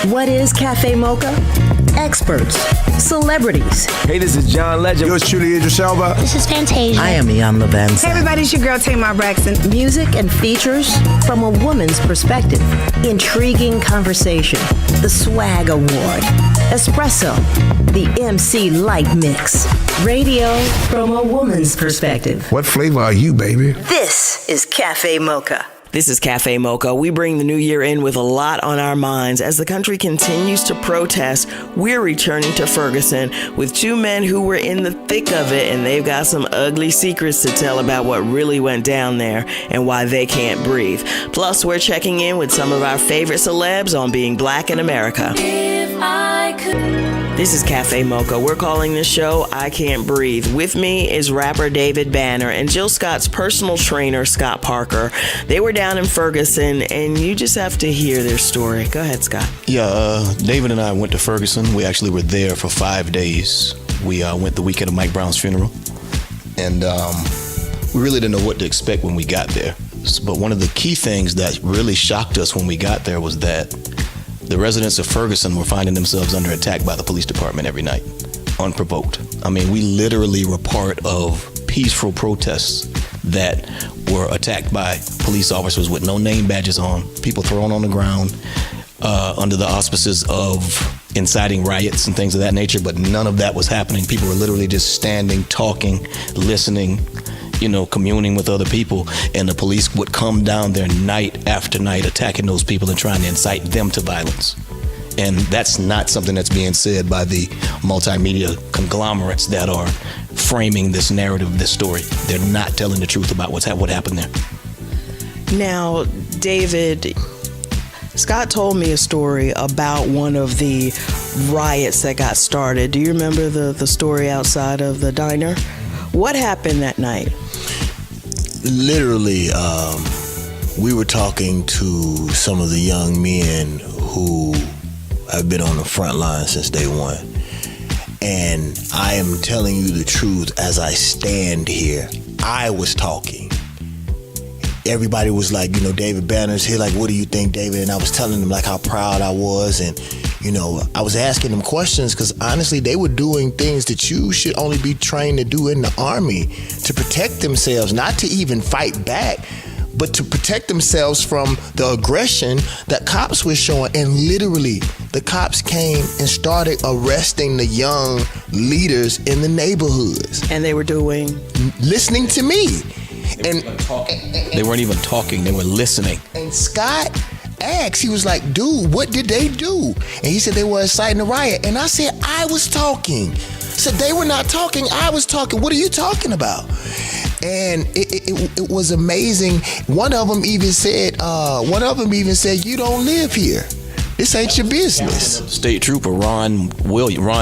What is Café Mocha? Experts, celebrities. Hey, this is John Legend. Yours truly, Idris Elba. This is Fantasia. I am Ian Levanson. Hey everybody, it's your girl Tamar Braxton. Music and features from a woman's perspective. Intriguing conversation. The Swag Award. Espresso. The MC Light Mix. Radio from a woman's perspective. What flavor are you, baby? This is Café Mocha. This is Café Mocha. We bring the new year in with a lot on our minds. As the country continues to protest, we're returning to Ferguson with two men who were in the thick of it, and they've got some ugly secrets to tell about what really went down there and why they can't breathe. Plus, we're checking in with some of our favorite celebs on being black in America. If I could. This is Café Mocha. We're calling this show I Can't Breathe. With me is rapper David Banner and Jill Scott's personal trainer, Scott Parker. They were down in Ferguson, and you just have to hear their story. Go ahead, Scott. Yeah, David and I went to Ferguson. We actually were there for 5 days. We went the weekend of Mike Brown's funeral, and we really didn't know what to expect when we got there. But one of the key things that really shocked us when we got there was that the residents of Ferguson were finding themselves under attack by the police department every night, unprovoked. I mean, we literally were part of peaceful protests that were attacked by police officers with no name badges on, people thrown on the ground under the auspices of inciting riots and things of that nature, but none of that was happening. People were literally just standing, talking, listening, communing with other people, and the police would come down there night after night attacking those people and trying to incite them to violence. And that's not something that's being said by the multimedia conglomerates that are framing this narrative, this story. They're not telling the truth about what happened there. Now, David, Scott told me a story about one of the riots that got started. Do you remember the story outside of the diner? What happened that night? Literally, we were talking to some of the young men who have been on the front line since day one. And I am telling you the truth, as I stand here, I was talking. Everybody was like, David Banner's here, like, what do you think, David? And I was telling them like how proud I was, and I was asking them questions because honestly, they were doing things that you should only be trained to do in the Army to protect themselves, not to even fight back, but to protect themselves from the aggression that cops were showing. And literally, the cops came and started arresting the young leaders in the neighborhoods. And they were doing? Listening to me. They weren't even talking, they were listening. And Scott asked, he was like, dude, what did they do? And he said they were inciting a riot. And I said, I was talking. So they were not talking, I was talking. What are you talking about? And it was amazing. One of them even said, you don't live here. This ain't your business. State Trooper Ron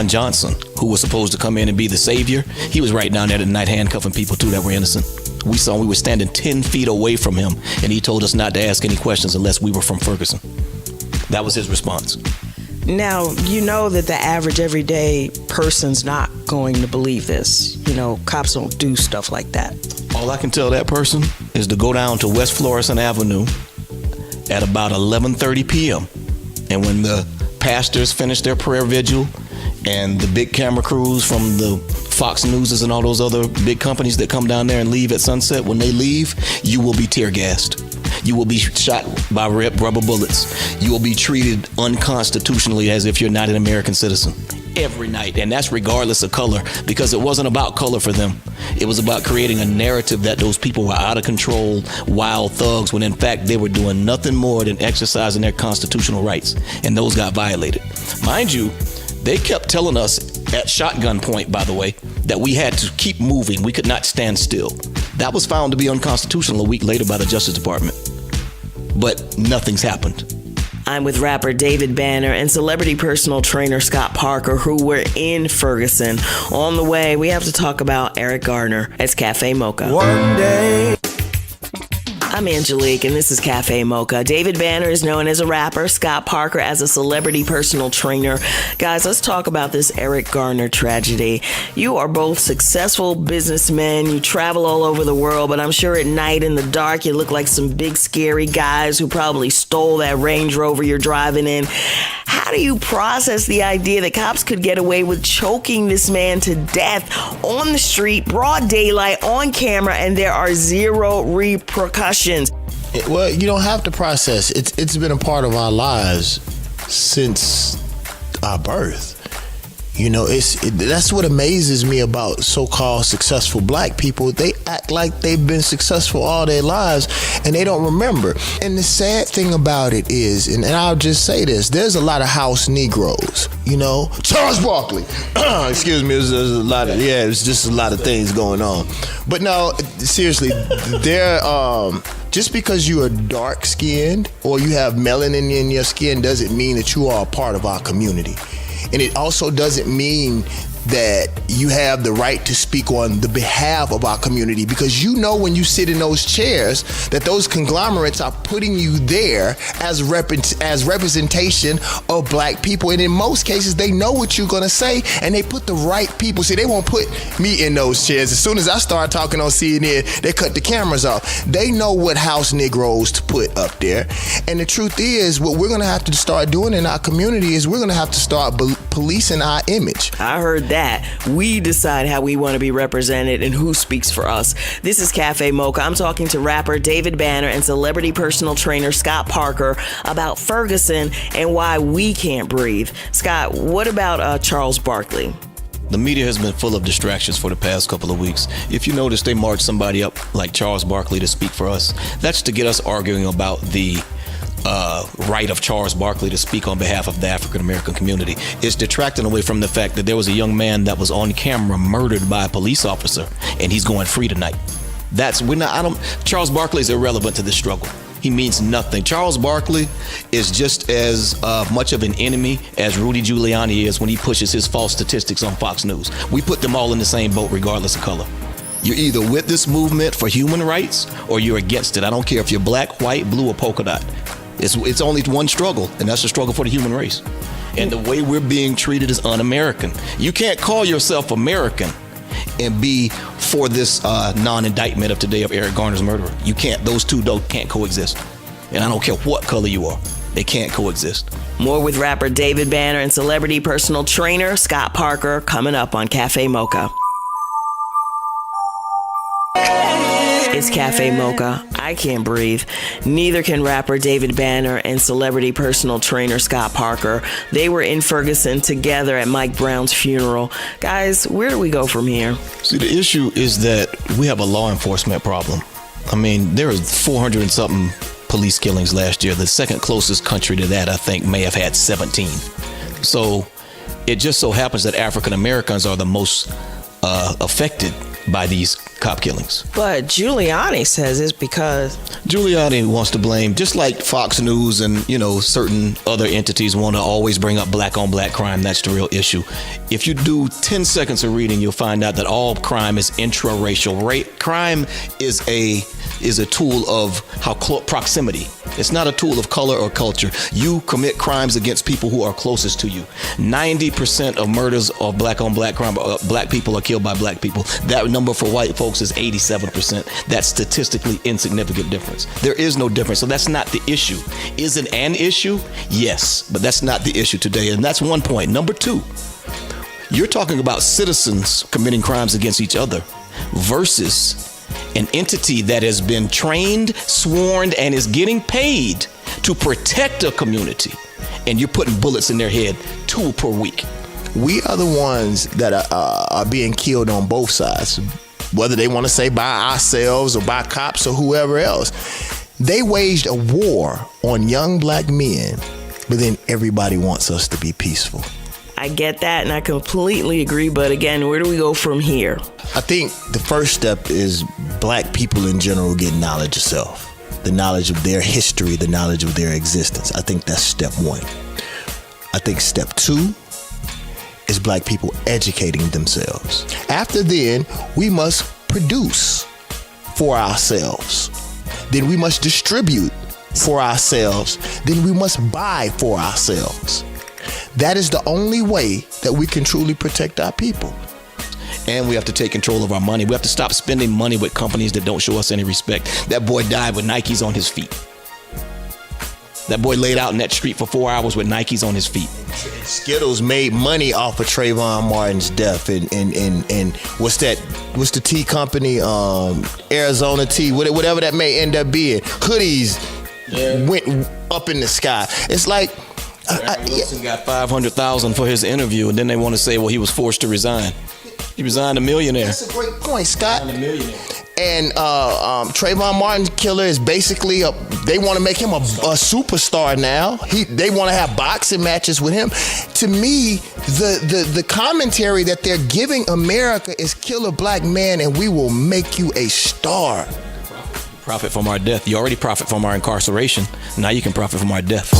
Johnson, who was supposed to come in and be the savior, he was right down there tonight handcuffing people too that were innocent. We were standing 10 feet away from him, and he told us not to ask any questions unless we were from Ferguson. That was his response. Now, you know that the average everyday person's not going to believe this. Cops don't do stuff like that. All I can tell that person is to go down to West Florissant Avenue at about 11:30 p.m. And when the pastors finish their prayer vigil and the big camera crews from the Fox Newses and all those other big companies that come down there and leave at sunset, when they leave, you will be tear gassed. You will be shot by rubber bullets. You will be treated unconstitutionally as if you're not an American citizen every night. And that's regardless of color, because it wasn't about color for them. It was about creating a narrative that those people were out of control, wild thugs, when in fact they were doing nothing more than exercising their constitutional rights. And those got violated. Mind you, they kept telling us at shotgun point, by the way, that we had to keep moving. We could not stand still. That was found to be unconstitutional a week later by the Justice Department. But nothing's happened. I'm with rapper David Banner and celebrity personal trainer Scott Parker, who were in Ferguson. On the way, we have to talk about Eric Garner. It's Café Mocha. One day. I'm Angelique, and this is Café Mocha. David Banner is known as a rapper, Scott Parker as a celebrity personal trainer. Guys, let's talk about this Eric Garner tragedy. You are both successful businessmen. You travel all over the world, but I'm sure at night in the dark, you look like some big, scary guys who probably stole that Range Rover you're driving in. How how do you process the idea that cops could get away with choking this man to death on the street, broad daylight, on camera, and there are zero repercussions? Well, you don't have to process. It's been a part of our lives since our birth. You know, that's what amazes me about so-called successful black people. They act like they've been successful all their lives and they don't remember. And the sad thing about it is, and I'll just say this, there's a lot of house Negroes, you know. Charles Barkley, excuse me, there's a lot of, it's just a lot of things going on. But no, seriously, just because you are dark-skinned or you have melanin in your skin doesn't mean that you are a part of our community. And it also doesn't mean that you have the right to speak on the behalf of our community, because you know when you sit in those chairs that those conglomerates are putting you there as representation of black people. And in most cases, they know what you're going to say and they put the right people. See, they won't put me in those chairs. As soon as I start talking on CNN, they cut the cameras off. They know what house Negroes to put up there. And the truth is, what we're going to have to start doing in our community is we're going to have to start policing our image. I heard that. We decide how we want to be represented and who speaks for us. This is Café Mocha. I'm talking to rapper David Banner and celebrity personal trainer Scott Parker about Ferguson and why we can't breathe. Scott, what about Charles Barkley? The media has been full of distractions for the past couple of weeks. If you notice, they marched somebody up like Charles Barkley to speak for us. That's to get us arguing about the right of Charles Barkley to speak on behalf of the African American community. It's detracting away from the fact that there was a young man that was on camera murdered by a police officer, and he's going free tonight. Charles Barkley is irrelevant to this struggle. He means nothing. Charles Barkley is just as much of an enemy as Rudy Giuliani is when he pushes his false statistics on Fox News. We put them all in the same boat regardless of color. You're either with this movement for human rights or you're against it. I don't care if you're black, white, blue, or polka dot. It's only one struggle, and that's the struggle for the human race. And the way we're being treated is un-American. You can't call yourself American and be for this non-indictment of today of Eric Garner's murderer. You can't. Those two can't coexist. And I don't care what color you are. They can't coexist. More with rapper David Banner and celebrity personal trainer Scott Parker coming up on Café Mocha. It's Café Mocha. I can't breathe. Neither can rapper David Banner and celebrity personal trainer Scott Parker. They were in Ferguson together at Mike Brown's funeral. Guys, where do we go from here? See, the issue is that we have a law enforcement problem. I mean, there was 400 and something police killings last year. The second closest country to that, I think, may have had 17. So it just so happens that African Americans are the most affected by these cop killings. But Giuliani says it's because Giuliani wants to blame, just like Fox News and, certain other entities want to always bring up black on black crime. That's the real issue. If you do 10 seconds of reading, you'll find out that all crime is intra-racial. Crime is a tool of proximity. It's not a tool of color or culture. You commit crimes against people who are closest to you. 90% of murders of black on black crime, black people are killed by black people. That number for white folks is 87%. That's statistically insignificant difference. There is no difference. So that's not the issue. Is it an issue? Yes, but that's not the issue today. And that's one point. Number two, you're talking about citizens committing crimes against each other versus an entity that has been trained, sworn, and is getting paid to protect a community. And you're putting bullets in their head 2 per week. We are the ones that are being killed on both sides, whether they want to say by ourselves or by cops or whoever else. They waged a war on young black men, but then everybody wants us to be peaceful. I get that, and I completely agree. But again, where do we go from here? I think the first step is black people in general get knowledge of self, the knowledge of their history, the knowledge of their existence. I think that's step one. I think step two is black people educating themselves. After then, we must produce for ourselves. Then we must distribute for ourselves. Then we must buy for ourselves. That is the only way that we can truly protect our people. And we have to take control of our money. We have to stop spending money with companies that don't show us any respect. That boy died with Nikes on his feet. That boy laid out in that street for 4 hours with Nikes on his feet. Skittles made money off of Trayvon Martin's death, and what's the tea company? Arizona Tea, whatever that may end up being. Hoodies went up in the sky. It's like Wilson got $500,000 for his interview, and then they want to say, well, he was forced to resign. He resigned a millionaire. That's a great point, Scott. And Trayvon Martin's killer is basically they want to make him a superstar now. They want to have boxing matches with him. To me, the commentary that they're giving America is kill a black man and we will make you a star. Profit from our death. You already profit from our incarceration. Now you can profit from our death.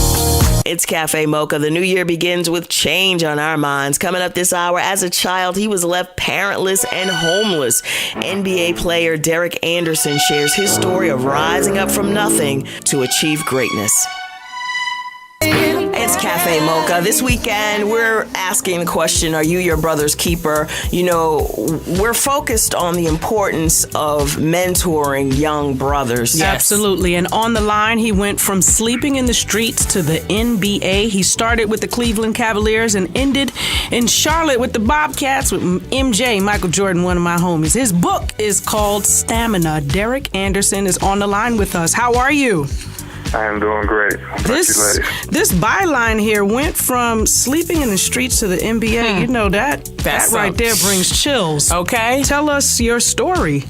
It's Café Mocha. The new year begins with change on our minds. Coming up this hour, as a child, he was left parentless and homeless. NBA player Derek Anderson shares his story of rising up from nothing to achieve greatness. It's Café Mocha. This weekend, we're asking the question, are you your brother's keeper? You know, we're focused on the importance of mentoring young brothers. Yes. Absolutely. And on the line, he went from sleeping in the streets to the NBA. He started with the Cleveland Cavaliers and ended in Charlotte with the Bobcats with MJ, Michael Jordan, one of my homies. His book is called Stamina. Derek Anderson is on the line with us. How are you? I am doing great. This byline here went from sleeping in the streets to the NBA. You know that right there brings chills. Okay. Tell us your story.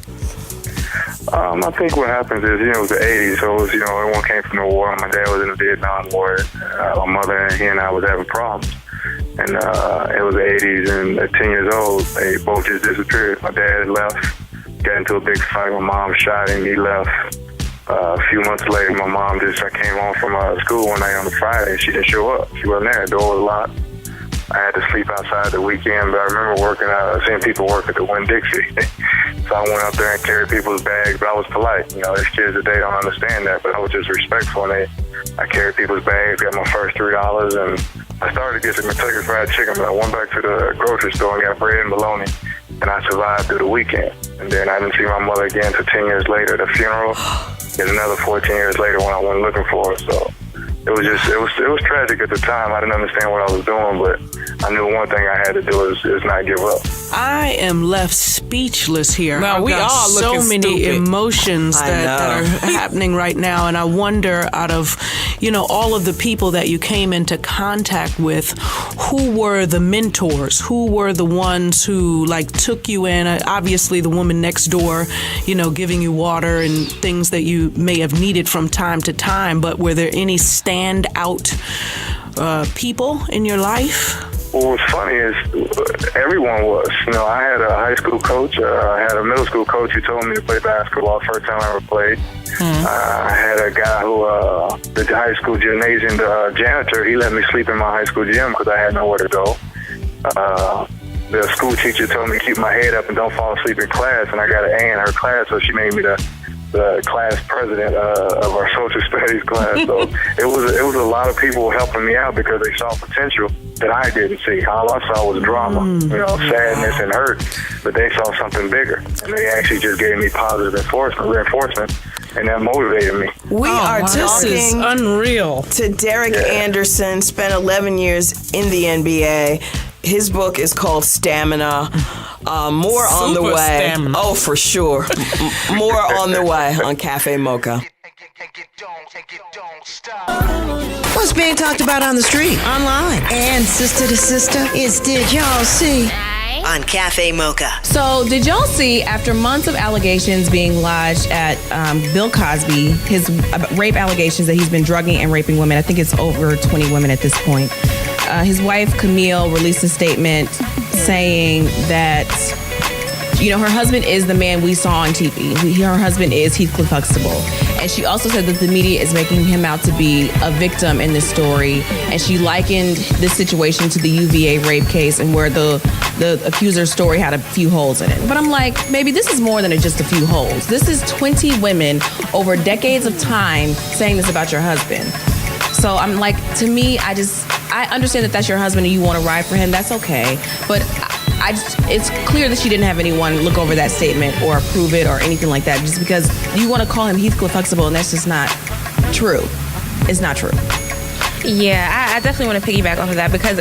I think what happens is, it was the 80s, so it was, everyone came from the war. My dad was in the Vietnam War. My mother and he and I was having problems. And it was the 80s, and at 10 years old, they both just disappeared. My dad left, got into a big fight. My mom shot him, he left. A few months later, my mom I came home from school one night on a Friday, and she didn't show up. She wasn't there. The door was locked. I had to sleep outside the weekend, but I remember seeing people work at the Winn-Dixie. So I went up there and carried people's bags, but I was polite. There's kids today don't understand that, but I was just respectful. And I carried people's bags, got my first $3, and I started to get some Kentucky Fried Chicken, but I went back to the grocery store and got bread and bologna, and I survived through the weekend. And then I didn't see my mother again until 10 years later, the funeral. And another 14 years later when I went looking for her. So it was tragic at the time. I didn't understand what I was doing, but I knew one thing I had to do is not give up. I am left speechless here. Well, we got all so many stupid emotions that are happening right now, and I wonder, out of all of the people that you came into contact with, who were the mentors? Who were the ones who took you in? Obviously, the woman next door, giving you water and things that you may have needed from time to time. But were there any standout people in your life? Well, what's funny is everyone was. I had a high school coach. I had a middle school coach who told me to play basketball. First time I ever played. I had a guy who, the high school gymnasium janitor, he let me sleep in my high school gym because I had nowhere to go. The school teacher told me to keep my head up and don't fall asleep in class, and I got an A in her class, so she made me the class president of our social studies class. So it was a lot of people helping me out because they saw potential that I didn't see. All I saw was drama, sadness and hurt, but they saw something bigger, and they actually just gave me positive reinforcement, and that motivated me. We are talking unreal to Derek Anderson, spent 11 years in the NBA. His book is called Stamina. More on the way. Stamina. Oh, for sure. More on the way on Café Mocha. What's being talked about on the street, online, and sister to sister? It's Did Y'all See? On Café Mocha. So, did y'all see, after months of allegations being lodged at Bill Cosby, his rape allegations that he's been drugging and raping women, I think it's over 20 women at this point, his wife, Camille, released a statement saying that, her husband is the man we saw on TV. Her husband is Heathcliff Huxtable. And she also said that the media is making him out to be a victim in this story. And she likened this situation to the UVA rape case, and where the accuser's story had a few holes in it. But I'm like, maybe this is more than just a few holes. This is 20 women over decades of time saying this about your husband. So I'm like, to me, I understand that that's your husband and you want to ride for him. That's okay. But it's clear that she didn't have anyone look over that statement or approve it or anything like that, just because you want to call him Heathcliff Huxtable, and that's just not true. is not true. Yeah, I definitely want to piggyback off of that because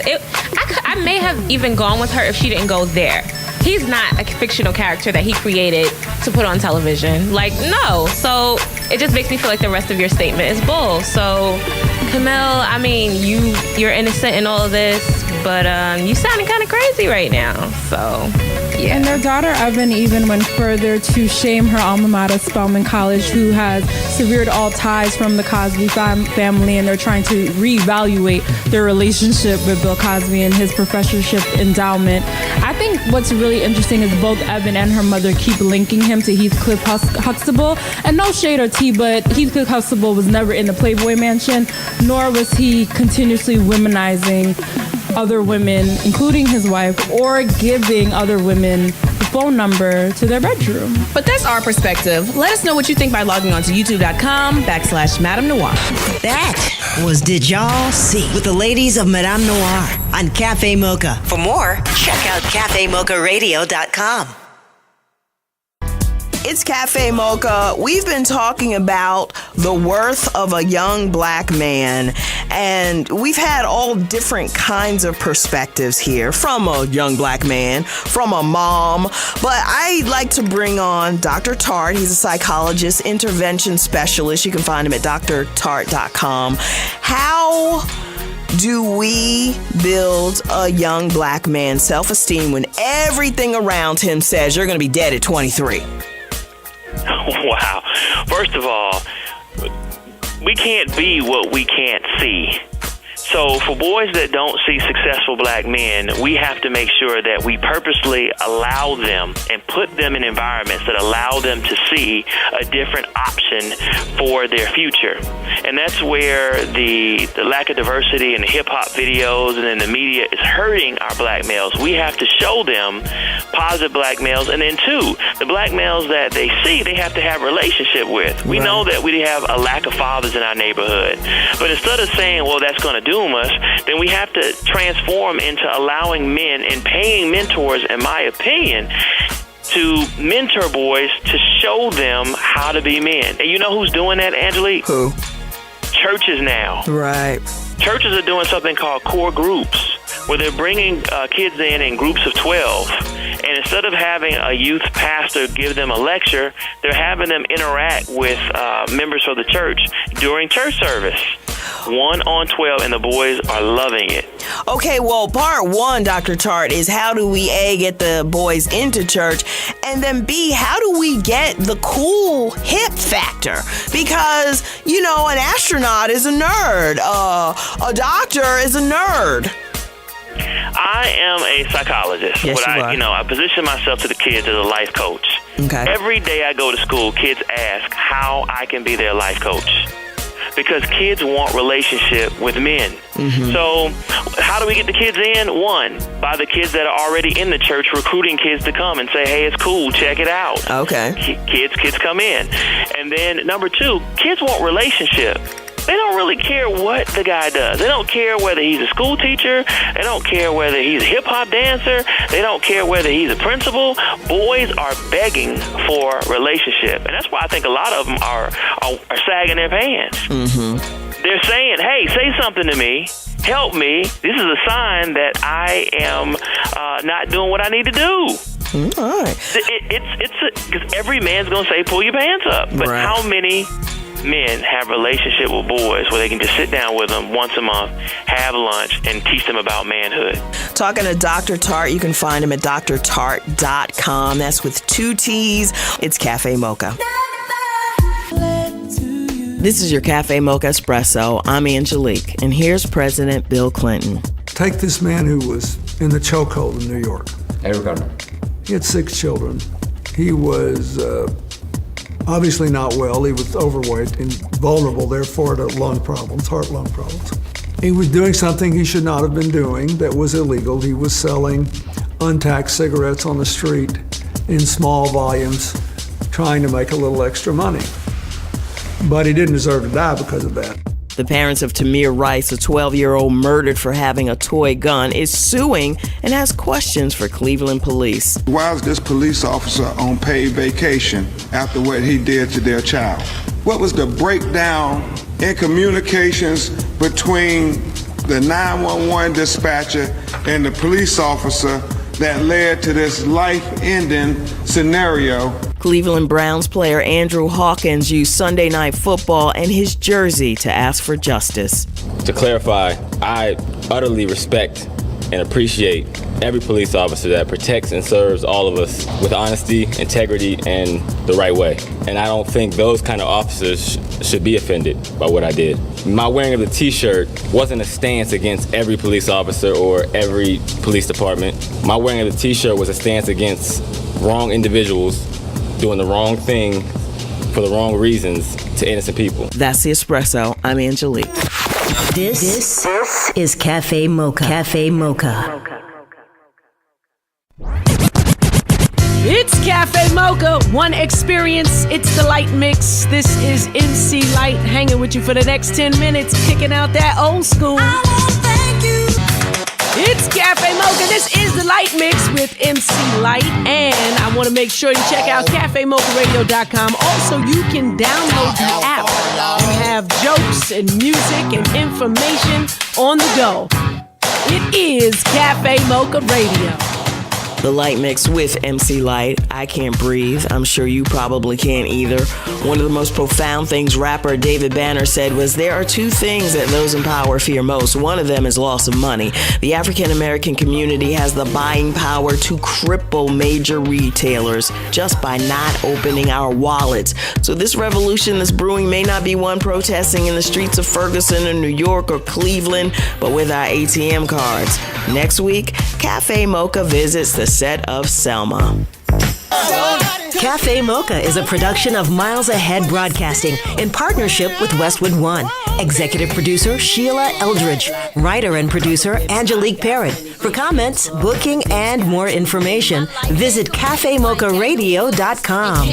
I may have even gone with her if she didn't go there. He's not a fictional character that he created to put on television. Like, no. So it just makes me feel like the rest of your statement is bull. So, Camille, I mean, you're innocent in all of this, but you sounding kind of crazy right now. So, yeah. And their daughter, Evan, even went further to shame her alma mater, Spelman College, who has severed all ties from the Cosby family, and they're trying to reevaluate their relationship with Bill Cosby and his professorship endowment. I think what's really interesting is both Evan and her mother keep linking him to Heathcliff Huxtable. And no shade or tea, but Heathcliff Huxtable was never in the Playboy Mansion, nor was he continuously womanizing other women, including his wife, or giving other women the phone number to their bedroom. But that's our perspective. Let us know what you think by logging on to youtube.com/Madame Noir. That was Did Y'all See with the ladies of Madame Noir on Café Mocha. For more, check out cafemocharadio.com. It's Café Mocha. We've been talking about the worth of a young black man, and we've had all different kinds of perspectives here from a young black man, from a mom, but I'd like to bring on Dr. Tart. He's a psychologist, intervention specialist. You can find him at drtart.com. How do we build a young black man's self-esteem when everything around him says you're going to be dead at 23? Wow. First of all, we can't be what we can't see. So for boys that don't see successful black men, we have to make sure that we purposely allow them and put them in environments that allow them to see a different option for their future. And that's where the lack of diversity in the hip-hop videos and in the media is hurting our black males. We have to show them positive black males. And then, two, the black males that they see, they have to have a relationship with. We know that we have a lack of fathers in our neighborhood. But instead of saying, well, that's going to doom us, then we have to transform into allowing men and paying mentors, in my opinion, to mentor boys to show them how to be men. And you know who's doing that, Angelique? Who? Churches now. Right. Churches are doing something called core groups, where they're bringing kids in groups of 12. And instead of having a youth pastor give them a lecture, they're having them interact with members of the church during church service. 1 on 12, and the boys are loving it. Okay, well, part one, Dr. Tart, is how do we, A, get the boys into church, and then B, how do we get the cool hip factor? Because, you know, an astronaut is a nerd. A doctor is a nerd. I am a psychologist, yes, but I position myself to the kids as a life coach. Okay. Every day I go to school, kids ask how I can be their life coach. Because kids want relationship with men. Mm-hmm. So how do we get the kids in? 1, by the kids that are already in the church recruiting kids to come and say, hey, it's cool, check it out. Okay. Kids come in. And then number 2, kids want relationship. They don't really care what the guy does. They don't care whether he's a school teacher. They don't care whether he's a hip-hop dancer. They don't care whether he's a principal. Boys are begging for relationship. And that's why I think a lot of them are sagging their pants. Mm-hmm. They're saying, hey, say something to me. Help me. This is a sign that I am not doing what I need to do. All right. It's because every man's going to say, pull your pants up. But how many men have a relationship with boys where they can just sit down with them once a month, have lunch, and teach them about manhood? Talking to Dr. Tart, you can find him at drtart.com. That's with 2 T's. It's Café Mocha. This is your Café Mocha Espresso. I'm Angelique, and here's President Bill Clinton. Take this man who was in the chokehold in New York. Everybody. He had 6 children. He was obviously not well. He was overweight and vulnerable, therefore, to lung problems, heart-lung problems. He was doing something he should not have been doing that was illegal. He was selling untaxed cigarettes on the street in small volumes, trying to make a little extra money. But he didn't deserve to die because of that. The parents of Tamir Rice, a 12-year-old murdered for having a toy gun, is suing and has questions for Cleveland police. Why is this police officer on paid vacation after what he did to their child? What was the breakdown in communications between the 911 dispatcher and the police officer that led to this life-ending scenario. Cleveland Browns player Andrew Hawkins used Sunday Night Football and his jersey to ask for justice. To clarify, I utterly respect and appreciate every police officer that protects and serves all of us with honesty, integrity, and the right way. And I don't think those kind of officers should be offended by what I did. My wearing of the t-shirt wasn't a stance against every police officer or every police department. My wearing of the t-shirt was a stance against wrong individuals doing the wrong thing for the wrong reasons to innocent people. That's the Espresso. I'm Angelique. This is Café Mocha. Café Mocha. It's Café Mocha, one experience. It's the light mix. This is MC Light hanging with you for the next 10 minutes, kicking out that old school. It's Café Mocha. This is the light mix with MC Light. And I want to make sure you check out CafeMochaRadio.com. Also, you can download the app and have jokes and music and information on the go. It is Café Mocha Radio. The Light Mix with MC Light. I can't breathe. I'm sure you probably can't either. One of the most profound things rapper David Banner said was, there are two things that those in power fear most. One of them is loss of money. The African American community has the buying power to cripple major retailers just by not opening our wallets. So this revolution that's brewing may not be one protesting in the streets of Ferguson or New York or Cleveland, but with our ATM cards. Next week, Café Mocha visits the set of Selma. Café Mocha is a production of Miles Ahead Broadcasting in partnership with Westwood One. Executive producer Sheila Eldridge. Writer and producer Angelique Parrott. For comments, booking, and more information, visit CafeMochaRadio.com.